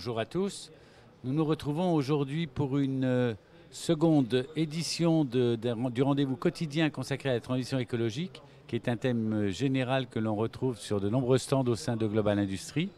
bonjour à tous. Nous nous retrouvons aujourd'hui pour une seconde édition du rendez-vous quotidien consacré à la transition écologique, qui est un thème général que l'on retrouve sur de nombreux stands au sein de Global Industries.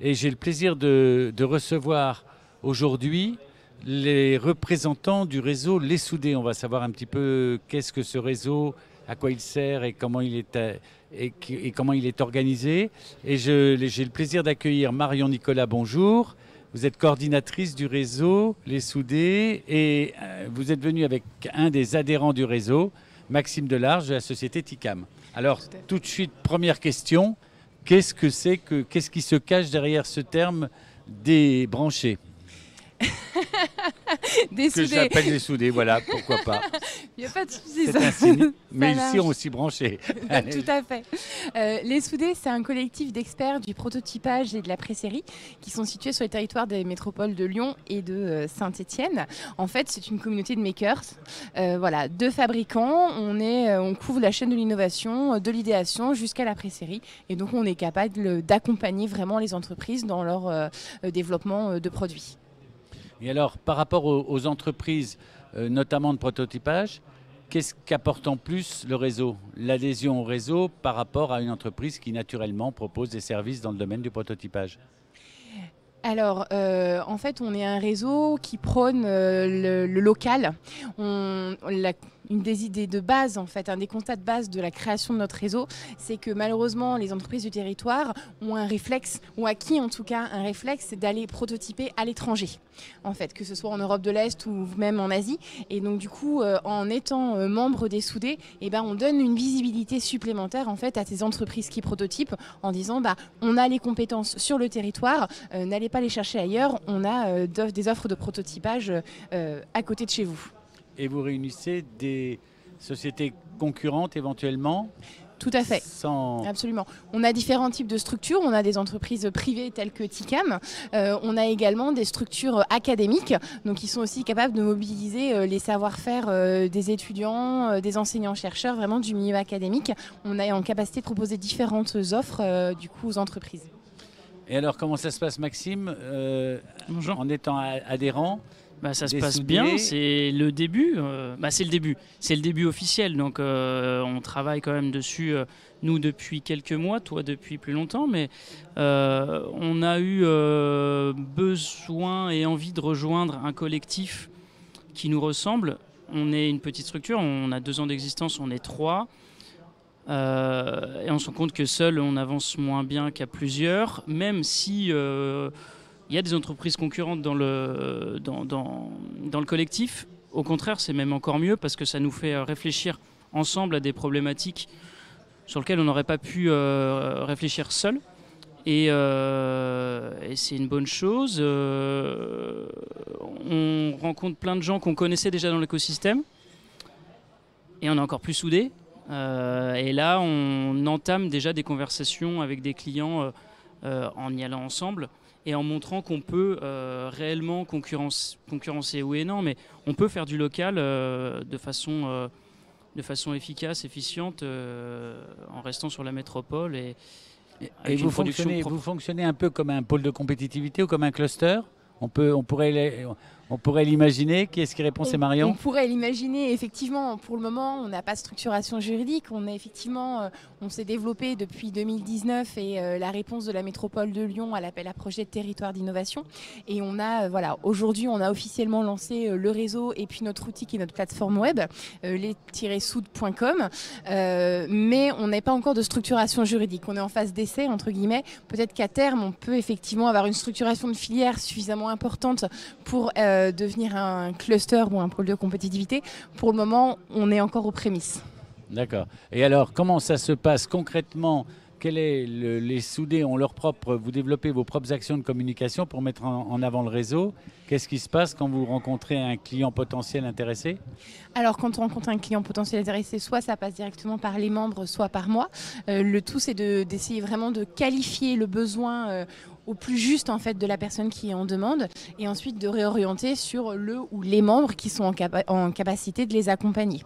Et j'ai le plaisir de recevoir aujourd'hui les représentants du réseau Les Soudés. On va savoir un petit peu qu'est-ce que ce réseau, à quoi il sert et comment il est organisé. Et j'ai le plaisir d'accueillir Marion Nicolas, bonjour. Vous êtes coordinatrice du réseau Les Soudés et vous êtes venue avec un des adhérents du réseau, Maxime Delarge de la société TICAM. Alors, tout de suite, première question, qu'est-ce qui se cache derrière ce terme débranché? Des soudés. Que j'appelle des soudés, voilà, pourquoi pas. Il n'y a pas de souci. C'est un signe, mais ici on aussi branché. Tout à fait. Les Soudés, c'est un collectif d'experts du prototypage et de la presserie qui sont situés sur les territoires des métropoles de Lyon et de Saint-Étienne. En fait, c'est une communauté de makers, de fabricants. On couvre la chaîne de l'innovation, de l'idéation jusqu'à la presserie. Et donc, on est capable d'accompagner vraiment les entreprises dans leur développement de produits. Et alors, par rapport aux entreprises, notamment de prototypage, qu'est-ce qu'apporte en plus le réseau, l'adhésion au réseau par rapport à une entreprise qui naturellement propose des services dans le domaine du prototypage? Alors, en fait, on est un réseau qui prône le local. Une des idées de base, en fait, un des constats de base de la création de notre réseau, c'est que malheureusement, les entreprises du territoire ont un réflexe, ou acquis en tout cas un réflexe d'aller prototyper à l'étranger, en fait, que ce soit en Europe de l'Est ou même en Asie. Et donc, du coup, en étant membre des Soudés, on donne une visibilité supplémentaire, en fait, à ces entreprises qui prototypent en disant, on a les compétences sur le territoire, n'allez pas les chercher ailleurs, on a des offres de prototypage à côté de chez vous. Et vous réunissez des sociétés concurrentes éventuellement? Tout à fait, absolument. On a différents types de structures. On a des entreprises privées telles que TICAM. On a également des structures académiques, donc qui sont aussi capables de mobiliser les savoir-faire des étudiants, des enseignants-chercheurs, vraiment du milieu académique. On est en capacité de proposer différentes offres aux entreprises. Et alors, comment ça se passe, Maxime, Bonjour. En étant adhérent? Ça se passe bien, c'est le début. C'est le début officiel. Donc on travaille quand même dessus, nous depuis quelques mois, toi depuis plus longtemps. Mais on a eu besoin et envie de rejoindre un collectif qui nous ressemble. On est une petite structure, on a 2 ans d'existence, on est 3. Et on se rend compte que seul on avance moins bien qu'à plusieurs, même si... il y a des entreprises concurrentes dans le collectif. Au contraire, c'est même encore mieux parce que ça nous fait réfléchir ensemble à des problématiques sur lesquelles on n'aurait pas pu réfléchir seul. Et c'est une bonne chose. On rencontre plein de gens qu'on connaissait déjà dans l'écosystème. Et on est encore plus soudés. Et là, on entame déjà des conversations avec des clients en y allant ensemble. Et en montrant qu'on peut réellement concurrencer, oui et non, mais on peut faire du local de façon efficace, efficiente, en restant sur la métropole. Et vous fonctionnez un peu comme un pôle de compétitivité ou comme un cluster? On pourrait l'imaginer. Qui est-ce qui répond? C'est Marion. On pourrait l'imaginer, effectivement. Pour le moment, on n'a pas de structuration juridique. On s'est développé depuis 2019 et la réponse de la métropole de Lyon à l'appel à projet de territoire d'innovation. Et aujourd'hui, on a officiellement lancé le réseau et puis notre outil qui est notre plateforme web, les-soudes.com. Mais on n'a pas encore de structuration juridique. On est en phase d'essai, entre guillemets. Peut-être qu'à terme, on peut effectivement avoir une structuration de filière suffisamment importante pour devenir un cluster ou un pôle de compétitivité. Pour le moment, on est encore aux prémices. D'accord. Et alors, comment ça se passe concrètement? Les Soudés ont vous développez vos propres actions de communication pour mettre en avant le réseau. Qu'est-ce qui se passe quand vous rencontrez un client potentiel intéressé? Alors, quand on rencontre un client potentiel intéressé, soit ça passe directement par les membres, soit par moi. Le tout, c'est d'essayer vraiment de qualifier le besoin au plus juste en fait de la personne qui est en demande, et ensuite de réorienter sur le ou les membres qui sont en capacité de les accompagner.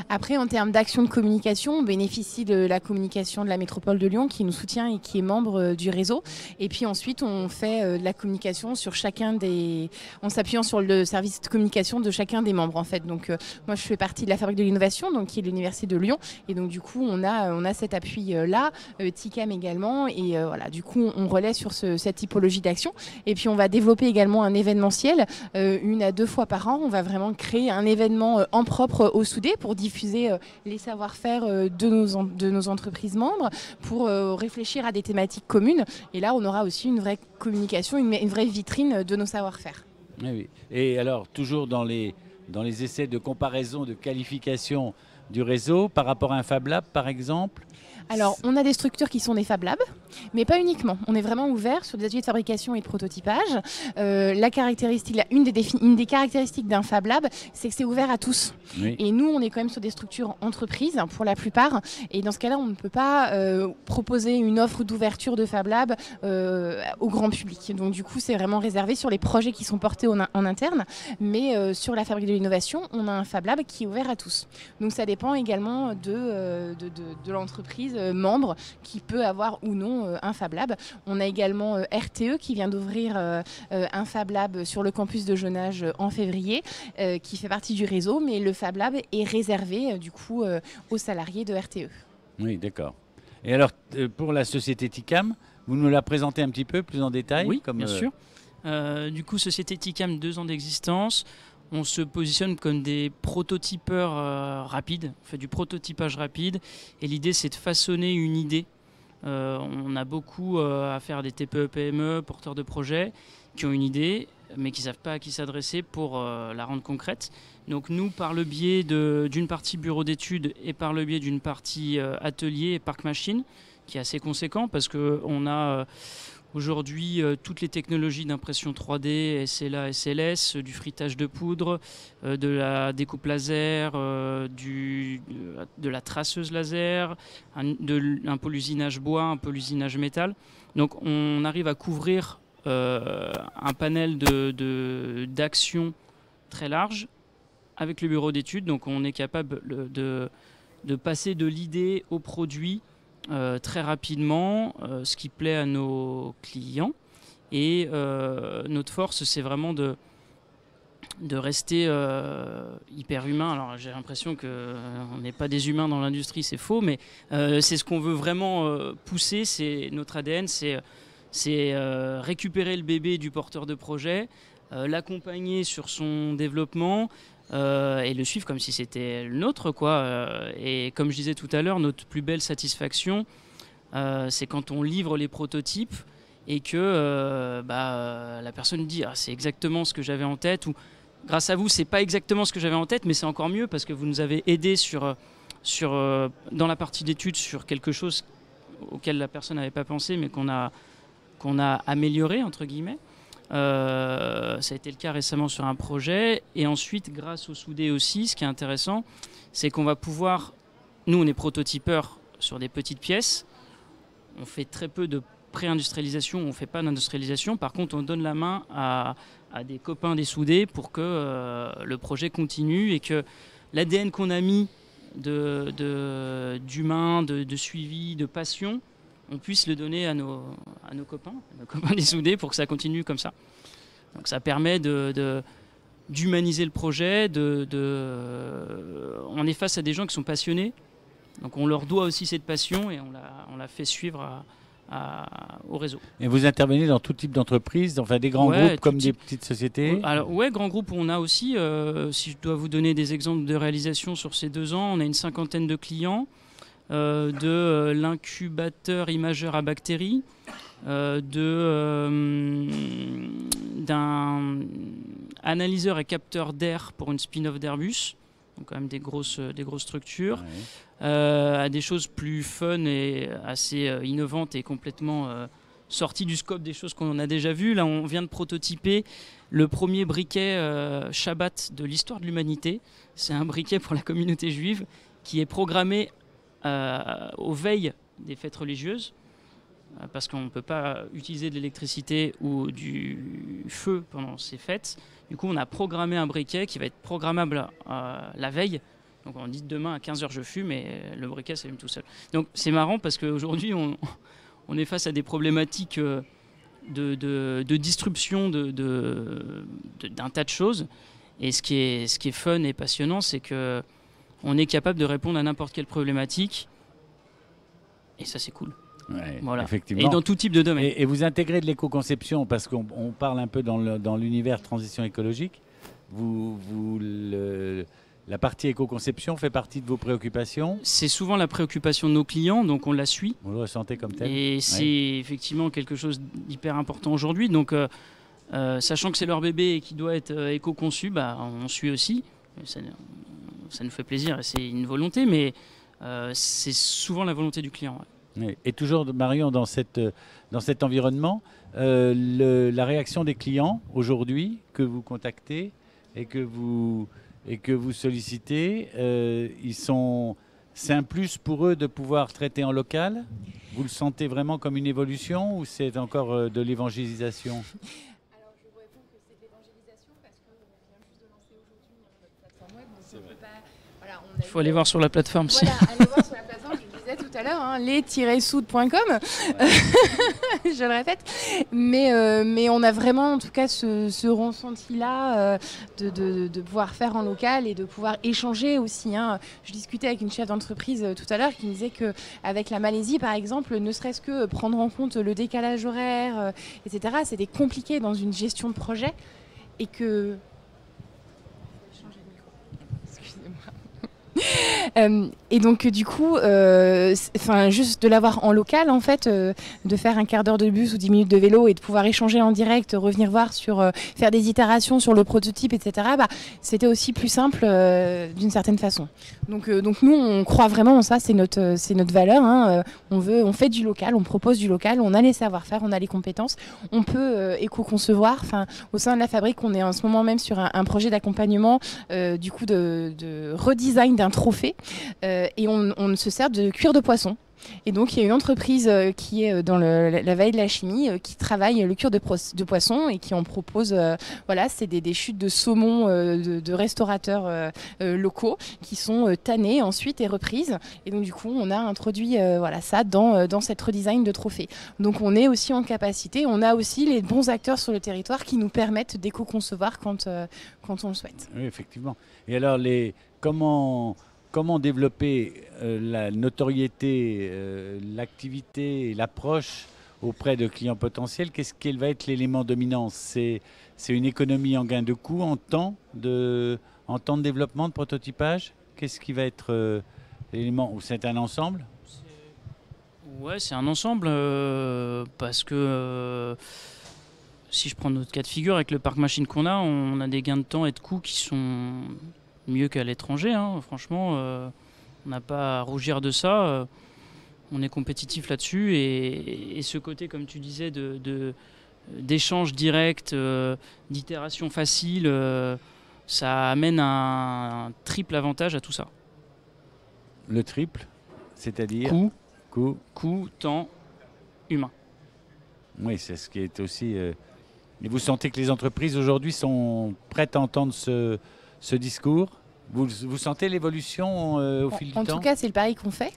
Après, en termes d'action de communication, on bénéficie de la communication de la métropole de Lyon qui nous soutient et qui est membre du réseau. Et puis ensuite, on fait de la communication sur en s'appuyant sur le service de communication de chacun des membres en fait. Donc moi, je fais partie de la Fabrique de l'Innovation, donc qui est l'université de Lyon, et donc du coup, on a cet appui là, TICAM également, et voilà, du coup, on relaie sur cette typologie d'action. Et puis, on va développer également un événementiel 1 à 2 fois par an. On va vraiment créer un événement en propre au Soudé pour diffuser les savoir-faire de nos entreprises membres, pour réfléchir à des thématiques communes. Et là, on aura aussi une vraie communication, une vraie vitrine de nos savoir-faire. Oui, oui. Et alors, toujours dans les essais de comparaison, de qualification du réseau, par rapport à un Fab Lab, par exemple? Alors, on a des structures qui sont des Fab Labs, mais pas uniquement. On est vraiment ouvert sur des ateliers de fabrication et de prototypage. Une des caractéristiques d'un Fab Lab, c'est que c'est ouvert à tous. Oui. Et nous, on est quand même sur des structures entreprises, pour la plupart. Et dans ce cas-là, on ne peut pas proposer une offre d'ouverture de Fab Lab au grand public. Donc, du coup, c'est vraiment réservé sur les projets qui sont portés en interne. Mais sur la Fabrique de l'Innovation, on a un Fab Lab qui est ouvert à tous. Donc, ça dépend également de l'entreprise membre qui peut avoir ou non un Fab Lab. On a également RTE qui vient d'ouvrir un Fab Lab sur le campus de Jonage en février, qui fait partie du réseau, mais le Fab Lab est réservé du coup aux salariés de RTE. Oui, d'accord. Et alors, pour la société TICAM, vous nous la présentez un petit peu plus en détail? Oui, bien sûr. Du coup, société TICAM, 2 ans d'existence. On se positionne comme des prototypeurs rapides, on fait du prototypage rapide, et l'idée c'est de façonner une idée. On a beaucoup à faire des TPE, PME, porteurs de projets, qui ont une idée, mais qui ne savent pas à qui s'adresser pour la rendre concrète. Donc nous, par le biais d'une partie bureau d'études et par le biais d'une partie atelier et parc machine, qui est assez conséquent, parce qu'on a... Aujourd'hui, toutes les technologies d'impression 3D, SLA, SLS, du frittage de poudre, de la découpe laser, de la traceuse laser, un peu l'usinage bois, un peu l'usinage métal. Donc on arrive à couvrir un panel d'actions très large avec le bureau d'études. Donc on est capable de passer de l'idée au produit très rapidement, ce qui plaît à nos clients. Et notre force, c'est vraiment de rester hyper humain. Alors j'ai l'impression qu'on n'est pas des humains dans l'industrie, c'est faux, mais c'est ce qu'on veut vraiment pousser. C'est notre ADN, c'est récupérer le bébé du porteur de projet, l'accompagner sur son développement, et le suivre comme si c'était le nôtre, quoi. Et comme je disais tout à l'heure, notre plus belle satisfaction, c'est quand on livre les prototypes et que la personne dit c'est exactement ce que j'avais en tête, ou grâce à vous c'est pas exactement ce que j'avais en tête, mais c'est encore mieux parce que vous nous avez aidé dans la partie d'études sur quelque chose auquel la personne n'avait pas pensé, mais qu'on a amélioré entre guillemets. Ça a été le cas récemment sur un projet, et ensuite grâce au soudé aussi, ce qui est intéressant, c'est qu'on va pouvoir, nous on est prototypeurs sur des petites pièces, on fait très peu de pré-industrialisation, on ne fait pas d'industrialisation, par contre on donne la main à des copains des soudés pour que le projet continue et que l'ADN qu'on a mis d'humain, de suivi, de passion, on puisse le donner à nos copains des soudés pour que ça continue comme ça. Donc ça permet d'humaniser le projet, on est face à des gens qui sont passionnés, donc on leur doit aussi cette passion et on la fait suivre au réseau. Et vous intervenez dans tout type d'entreprise, enfin des grands groupes comme des petites sociétés? Alors grands groupes, on a aussi, si je dois vous donner des exemples de réalisation sur ces 2 ans, on a une 50aine de clients, de l'incubateur imageur à bactéries, d'un analyseur et capteur d'air pour une spin-off d'Airbus, donc quand même des grosses structures, à des choses plus fun et assez innovantes et complètement sorties du scope des choses qu'on a déjà vues. Là, on vient de prototyper le premier briquet Shabbat de l'histoire de l'humanité. C'est un briquet pour la communauté juive qui est programmé aux veilles des fêtes religieuses. parce qu'on ne peut pas utiliser de l'électricité ou du feu pendant ces fêtes. Du coup, on a programmé un briquet qui va être programmable la veille. Donc on dit demain à 15h je fume et le briquet s'allume tout seul. Donc c'est marrant parce qu'aujourd'hui on est face à des problématiques de disruption d'un tas de choses. Et ce qui est fun et passionnant, c'est qu'on est capable de répondre à n'importe quelle problématique. Et ça, c'est cool. Ouais, voilà. Effectivement. Et dans tout type de domaine. Et vous intégrez de l'éco-conception, parce qu'on parle un peu dans l'univers transition écologique. La partie éco-conception fait partie de vos préoccupations? C'est souvent la préoccupation de nos clients, donc on la suit. Vous le ressentez comme tel? Et c'est effectivement quelque chose d'hyper important aujourd'hui. Donc, sachant que c'est leur bébé et qu'il doit être éco-conçu, on suit aussi. Ça nous fait plaisir et c'est une volonté, mais c'est souvent la volonté du client. Ouais. Oui. Et toujours, Marion, dans cet environnement, la réaction des clients aujourd'hui que vous contactez et que vous sollicitez, c'est un plus pour eux de pouvoir traiter en local? Vous le sentez vraiment comme une évolution ou c'est encore de l'évangélisation? Alors je vous réponds que c'est de l'évangélisation parce qu'on vient juste de lancer aujourd'hui notre plateforme web. Donc on peut pas, voilà, il faut aller voir sur la plateforme. Voilà, allez voir sur la plateforme, je le disais tout à l'heure, hein, les-soudes.com, je le répète. Mais on a vraiment en tout cas ce ressenti-là de pouvoir faire en local et de pouvoir échanger aussi. Hein. Je discutais avec une chef d'entreprise tout à l'heure qui me disait qu'avec la Malaisie, par exemple, ne serait-ce que prendre en compte le décalage horaire, etc., c'était compliqué dans une gestion de projet et que... et donc du coup, juste de l'avoir en local en fait, de faire un quart d'heure de bus ou 10 minutes de vélo et de pouvoir échanger en direct, revenir voir faire des itérations sur le prototype, etc. C'était aussi plus simple d'une certaine façon. Donc nous on croit vraiment en ça, c'est notre valeur. Hein. On fait du local, on propose du local, on a les savoir-faire, on a les compétences, on peut éco-concevoir. Au sein de la fabrique, on est en ce moment même sur un projet d'accompagnement du coup de redesign d'un trophée et on se sert de cuir de poisson. Et donc il y a une entreprise qui est dans la vallée de la chimie qui travaille le cuir de poisson et qui en propose, c'est des chutes de saumon de restaurateurs locaux qui sont tannées ensuite et reprises. Et donc du coup on a introduit ça dans cette redesign de trophée. Donc on est aussi en capacité, on a aussi les bons acteurs sur le territoire qui nous permettent d'éco-concevoir quand on le souhaite. Oui, effectivement. Et alors comment développer la notoriété, l'activité et l'approche auprès de clients potentiels? Quel va être l'élément dominant? C'est une économie en gain de coût, en temps de développement, de prototypage? Qu'est-ce qui va être l'élément? Ou c'est un ensemble? Ouais, c'est un ensemble parce que si je prends notre cas de figure avec le parc machine qu'on a, on a des gains de temps et de coûts qui sont mieux qu'à l'étranger, hein. Franchement, on n'a pas à rougir de ça. On est compétitif là-dessus et ce côté, comme tu disais, d'échange direct, d'itération facile, ça amène un triple avantage à tout ça. Le triple, c'est-à-dire coût, temps, humain. Oui, c'est ce qui est aussi... Et vous sentez que les entreprises aujourd'hui sont prêtes à entendre ce discours? Vous sentez l'évolution au fil du temps? En tout cas, c'est le pari qu'on fait.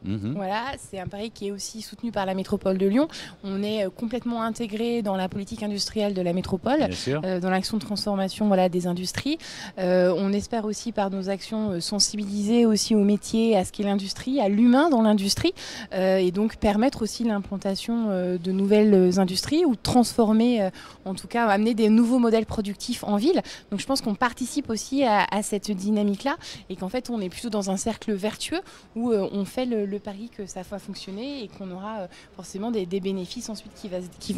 Voilà, c'est un pari qui est aussi soutenu par la métropole de Lyon. On est complètement intégré dans la politique industrielle de la métropole, dans l'action de transformation des industries. On espère aussi par nos actions sensibiliser aussi au métier, à ce qu'est l'industrie, à l'humain dans l'industrie, et donc permettre aussi l'implantation de nouvelles industries ou transformer, en tout cas amener des nouveaux modèles productifs en ville. Donc je pense qu'on participe aussi à cette dynamique-là et qu'en fait on est plutôt dans un cercle vertueux où on fait le pari que ça va fonctionner et qu'on aura forcément des bénéfices ensuite qui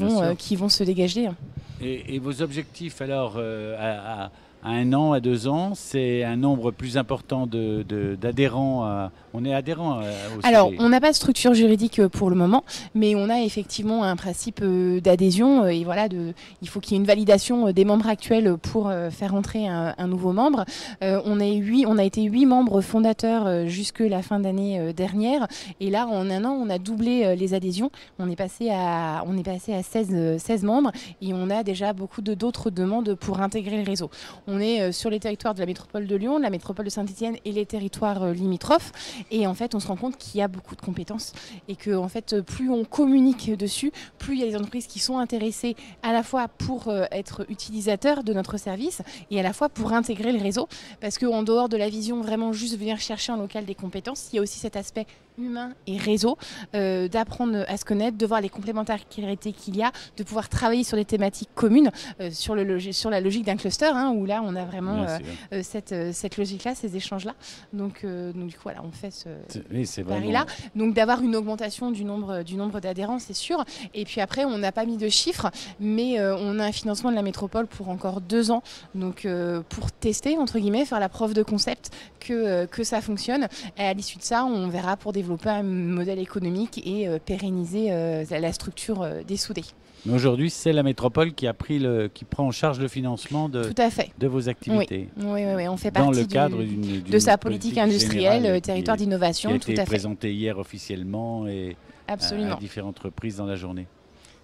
vont se dégager. Et vos objectifs alors à à 1 an, à 2 ans, c'est un nombre plus important d'adhérents. On est adhérent au Alors, CD. on n'a pas de structure juridique pour le moment, mais on a effectivement un principe d'adhésion. Et voilà, il faut qu'il y ait une validation des membres actuels pour faire entrer un nouveau membre. On a été 8 membres fondateurs jusque la fin d'année dernière. Et là, en 1 an, on a doublé les adhésions. On est passé à 16 membres et on a déjà beaucoup d'autres demandes pour intégrer le réseau. On est sur les territoires de la métropole de Lyon, de la métropole de Saint-Étienne et les territoires limitrophes. Et en fait, on se rend compte qu'il y a beaucoup de compétences et que en fait, plus on communique dessus, plus il y a des entreprises qui sont intéressées à la fois pour être utilisateurs de notre service et à la fois pour intégrer le réseau. Parce qu'en dehors de la vision vraiment juste venir chercher en local des compétences, il y a aussi cet aspect humain et réseau, d'apprendre à se connaître, de voir les complémentarités qu'il y a, de pouvoir travailler sur des thématiques communes, sur la logique d'un cluster, où là on a vraiment cette logique-là, ces échanges-là. Donc du coup voilà, on fait ce pari-là. Donc d'avoir une augmentation du nombre d'adhérents, c'est sûr. Et puis après, on n'a pas mis de chiffres, mais on a un financement de la métropole pour encore 2 ans, donc pour tester, entre guillemets, faire la preuve de concept que ça fonctionne. Et à l'issue de ça, on verra pour développer un modèle économique et pérenniser la structure des soudés. Mais aujourd'hui, c'est la métropole qui prend en charge le financement de vos activités. Oui, on fait partie dans le cadre de sa politique industrielle, territoire d'innovation. Qui a été présentée hier officiellement et à différentes reprises dans la journée.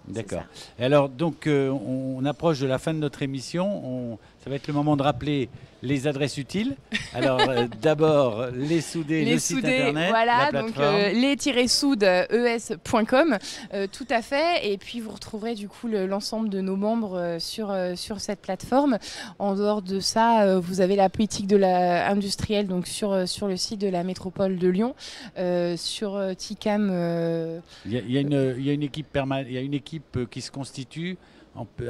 D'accord. Alors, donc, on approche de la fin de notre émission. Ça va être le moment de rappeler les adresses utiles. Alors, d'abord, les soudés, le site internet, voilà, la plateforme. Donc les-soudes.es.com, tout à fait. Et puis, vous retrouverez du coup l'ensemble de nos membres sur cette plateforme. En dehors de ça, vous avez la politique de industrielle donc sur le site de la métropole de Lyon. Sur TICAM... Il y a une équipe qui se constitue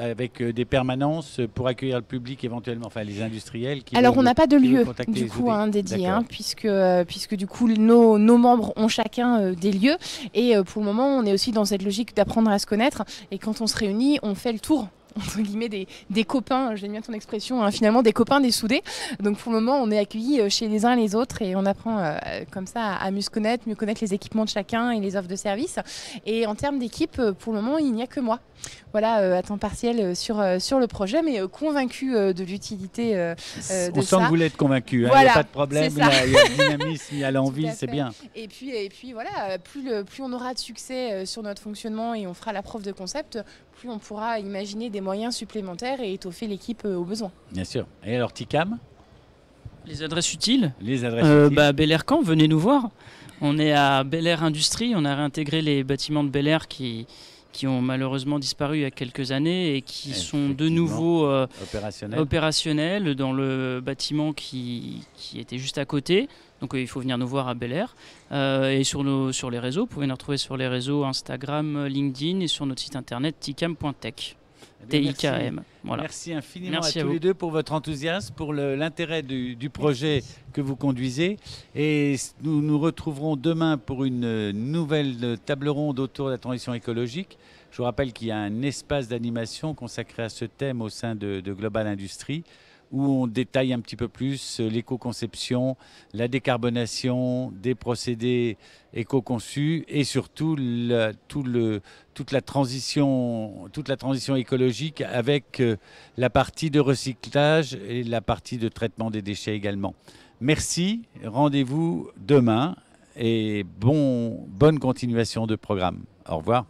avec des permanences pour accueillir le public éventuellement, enfin les industriels. Alors on n'a pas de lieu du coup dédié, puisque du coup nos membres ont chacun des lieux et pour le moment on est aussi dans cette logique d'apprendre à se connaître et quand on se réunit on fait le tour entre guillemets des copains, j'aime bien ton expression, finalement des copains des soudés. Donc pour le moment on est accueillis chez les uns les autres et on apprend comme ça à mieux se connaître, mieux connaître les équipements de chacun et les offres de services. Et en termes d'équipe, pour le moment il n'y a que moi. Voilà, à temps partiel sur le projet, mais convaincu de l'utilité de ça. On sent que vous l'êtes convaincu, il n'y a pas de problème, il y a le dynamisme, il y a l'envie, c'est bien. Et puis voilà, plus on aura de succès sur notre fonctionnement et on fera la preuve de concept, plus on pourra imaginer des moyens supplémentaires et étoffer l'équipe aux besoins. Bien sûr. Et alors TICAM ? Les adresses utiles. Bel Air Camp, venez nous voir. On est à Bel Air Industrie, on a réintégré les bâtiments de Bel Air qui ont malheureusement disparu il y a quelques années et qui sont de nouveau opérationnels dans le bâtiment qui était juste à côté. Donc il faut venir nous voir à Bel Air. Et sur les réseaux, vous pouvez nous retrouver sur les réseaux Instagram, LinkedIn et sur notre site internet ticam.tech. TIKM. Voilà. Merci infiniment à tous les deux pour votre enthousiasme, pour l'intérêt du projet que vous conduisez. Et nous nous retrouverons demain pour une nouvelle table ronde autour de la transition écologique. Je vous rappelle qu'il y a un espace d'animation consacré à ce thème au sein de Global Industries, où on détaille un petit peu plus l'éco-conception, la décarbonation des procédés éco-conçus et surtout toute la transition écologique avec la partie de recyclage et la partie de traitement des déchets également. Merci, rendez-vous demain et bonne continuation de programme. Au revoir.